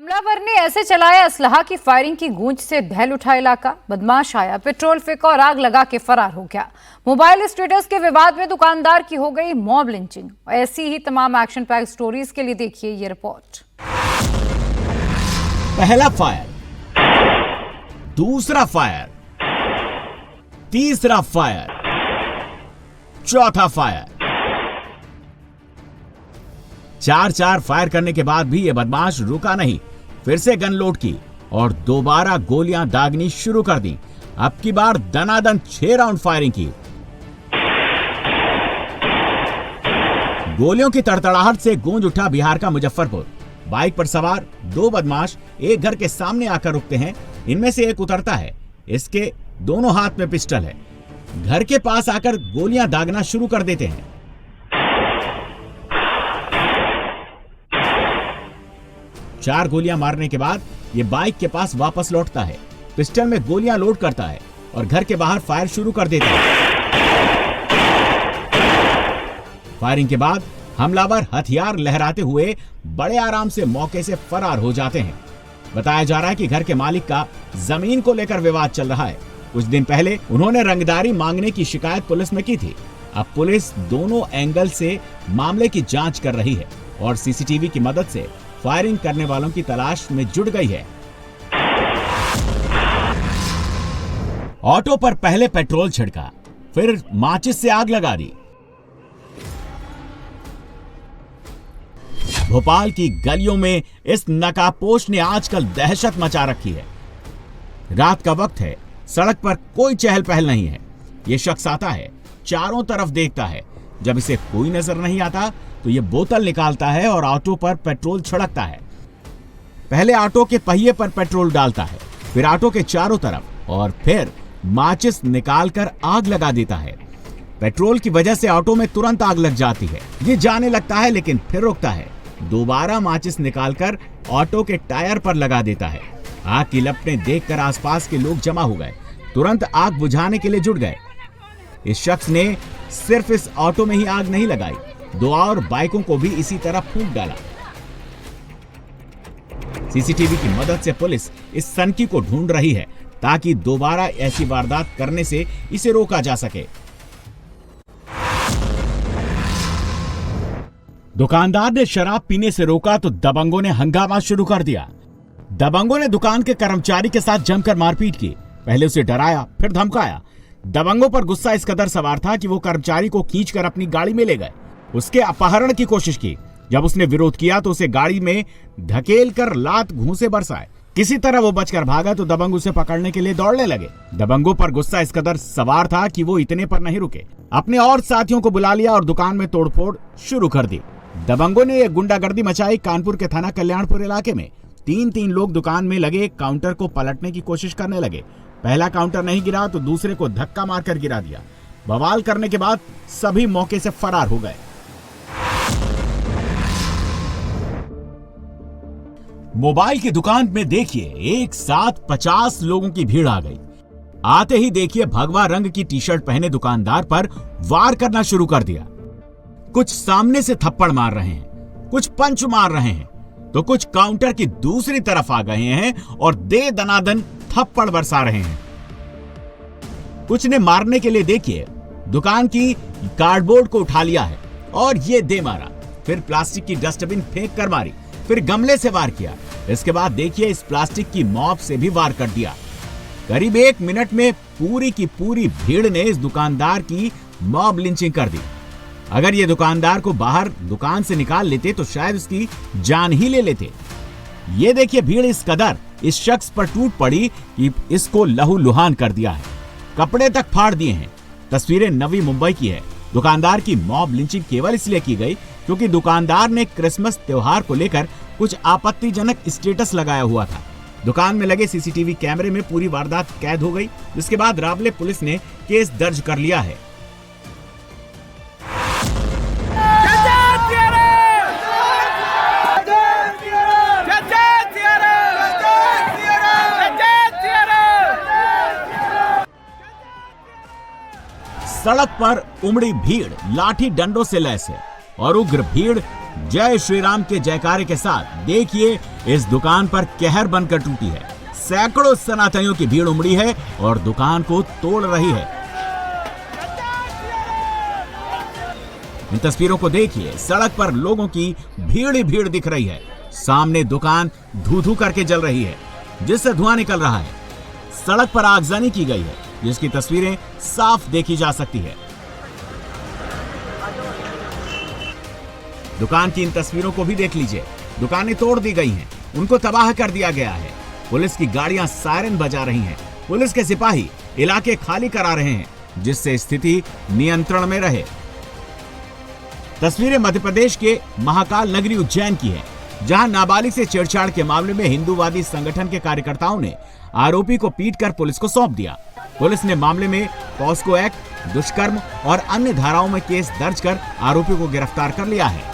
हमलावर ने ऐसे चलाया असलहा की फायरिंग की गूंज से दहल उठा इलाका। बदमाश आया, पेट्रोल फेंका और आग लगा के फरार हो गया। मोबाइल स्टेटस के विवाद में दुकानदार की हो गई मॉब लिंचिंग। ऐसी ही तमाम एक्शन पैक स्टोरीज के लिए देखिए ये रिपोर्ट। पहला फायर, दूसरा फायर, तीसरा फायर, चौथा फायर। चार फायर करने के बाद भी यह बदमाश रुका नहीं, फिर से गन लोड की और दोबारा गोलियां दागनी शुरू कर दी। अब की बार दनादन 6 राउंड फायरिंग की। गोलियों की तड़तड़ाहट से गूंज उठा बिहार का मुजफ्फरपुर। बाइक पर सवार 2 बदमाश एक घर के सामने आकर रुकते हैं। इनमें से एक उतरता है, इसके दोनों हाथ में पिस्टल है। घर के पास आकर गोलियां दागना शुरू कर देते हैं। चार गोलियां मारने के बाद ये बाइक के पास वापस लौटता है, पिस्टल में गोलियां लोड करता है और घर के बाहर फायर शुरू कर देता है। फायरिंग के बाद हमलावर हथियार लहराते हुए बड़े आराम से मौके से फरार हो जाते हैं। बताया जा रहा है कि घर के मालिक का जमीन को लेकर विवाद चल रहा है। कुछ दिन पहले उन्होंने रंगदारी मांगने की शिकायत पुलिस में की थी। अब पुलिस दोनों एंगल से मामले की जांच कर रही है और सीसीटीवी की मदद से फायरिंग करने वालों की तलाश में जुट गई है। ऑटो पर पहले पेट्रोल छिड़का, फिर माचिस से आग लगा दी। भोपाल की गलियों में इस नकाबपोश ने आजकल दहशत मचा रखी है। रात का वक्त है, सड़क पर कोई चहल पहल नहीं है। यह शख्स आता है, चारों तरफ देखता है। जब इसे कोई नजर नहीं आता तो ये बोतल निकालता है और ऑटो पर पेट्रोल छिड़कता है। पहले ऑटो के पहिए पर पेट्रोल डालता है, फिर ऑटो के चारों तरफ और फिर माचिस निकालकर आग लगा देता है। पेट्रोल की वजह से ऑटो में तुरंत आग लग जाती है। ये जाने लगता है लेकिन फिर रुकता है। दोबारा माचिस निकालकर ऑटो के टायर पर लगा देता है। आग की लपटें देखकर आसपास के लोग जमा हो गए, तुरंत आग बुझाने के लिए जुट गए। इस शख्स ने सिर्फ इस ऑटो में ही आग नहीं लगाई, 2 और बाइकों को भी इसी तरह फूंक डाला। सीसीटीवी की मदद से पुलिस इस सनकी को ढूंढ रही है ताकि दोबारा ऐसी वारदात करने से इसे रोका जा सके। दुकानदार ने शराब पीने से रोका तो दबंगों ने हंगामा शुरू कर दिया। दबंगों ने दुकान के कर्मचारी के साथ जमकर मारपीट की। पहले उसे डराया, फिर धमकाया। दबंगों पर गुस्सा इस कदर सवार था कि वो कर्मचारी को खींचकर अपनी गाड़ी में ले गए। उसके अपहरण की कोशिश की। जब उसने विरोध किया तो उसे गाड़ी में धकेलकर लात घूंसे बरसाए। किसी तरह वो बचकर भागा तो दबंग उसे पकड़ने के लिए दौड़ने लगे। दबंगों पर गुस्सा इस कदर सवार था कि वो इतने पर नहीं रुके, अपने और साथियों को बुला लिया और दुकान में तोड़फोड़ शुरू कर दी। दबंगों ने गुंडागर्दी मचाई। कानपुर के थाना कल्याणपुर इलाके में 3 लोग दुकान में लगे काउंटर को पलटने की कोशिश करने लगे। पहला काउंटर नहीं गिरा तो दूसरे को धक्का मारकर गिरा दिया। बवाल करने के बाद सभी मौके से फरार हो गए। मोबाइल की दुकान में देखिए एक साथ 50 लोगों की भीड़ आ गई। आते ही देखिए भगवा रंग की टी-शर्ट पहने दुकानदार पर वार करना शुरू कर दिया। कुछ सामने से थप्पड़ मार रहे हैं, कुछ पंच मार रहे हैं, तो कुछ काउंटर की दूसरी तरफ आ गए हैं और दे दनादन थप्पड़ बरसा रहे हैं। कुछ ने मारने के लिए देखिए दुकान की कार्डबोर्ड को उठा लिया है और ये दे मारा, फिर प्लास्टिक की डस्टबिन फेंक कर मारी, फिर गमले से वार किया। इसके बाद देखिए इस प्लास्टिक की मॉप से भी वार कर दिया। करीब 1 मिनट में पूरी की पूरी भीड़ ने इस दुकानदार की मॉब लिंचिंग कर दी। अगर ये दुकानदार को बाहर दुकान से निकाल लेते तो शायद उसकी जान ही ले लेते। ये देखिए भीड़ इस कदर इस शख्स पर टूट पड़ी कि इसको लहूलुहान कर दिया है, कपड़े तक फाड़ दिए हैं। तस्वीरें नवी मुंबई की है। दुकानदार की मॉब लिंचिंग केवल इसलिए की गई क्योंकि दुकानदार ने क्रिसमस त्योहार को लेकर कुछ आपत्तिजनक स्टेटस लगाया हुआ था। दुकान में लगे सीसीटीवी कैमरे में पूरी वारदात कैद हो गई, जिसके बाद रावले पुलिस ने केस दर्ज कर लिया है। सड़क पर उमड़ी भीड़ लाठी डंडों से लैस है और उग्र भीड़ जय श्री राम के जयकारे के साथ देखिए इस दुकान पर कहर बनकर टूटी है। सैकड़ों सनातनियों की भीड़ उमड़ी है और दुकान को तोड़ रही है। इन तस्वीरों को देखिए, सड़क पर लोगों की भीड़ ही भीड़ दिख रही है। सामने दुकान धू-धू करके जल रही है, जिससे धुआं निकल रहा है। सड़क पर आगजनी की गई है, जिसकी तस्वीरें साफ देखी जा सकती है। दुकान की इन तस्वीरों को भी देख लीजिए। दुकानें तोड़ दी गई हैं, उनको तबाह कर दिया गया है। पुलिस की गाड़ियां सायरन बजा रही हैं। पुलिस के सिपाही इलाके खाली करा रहे हैं, जिससे स्थिति नियंत्रण में रहे। तस्वीरें मध्य प्रदेश के महाकाल नगरी उज्जैन की है, जहां नाबालिग से छेड़छाड़ के मामले में हिंदूवादी संगठन के कार्यकर्ताओं ने आरोपी को पीटकर पुलिस को सौंप दिया। पुलिस ने मामले में पॉस्को एक्ट, दुष्कर्म और अन्य धाराओं में केस दर्ज कर आरोपी को गिरफ्तार कर लिया है।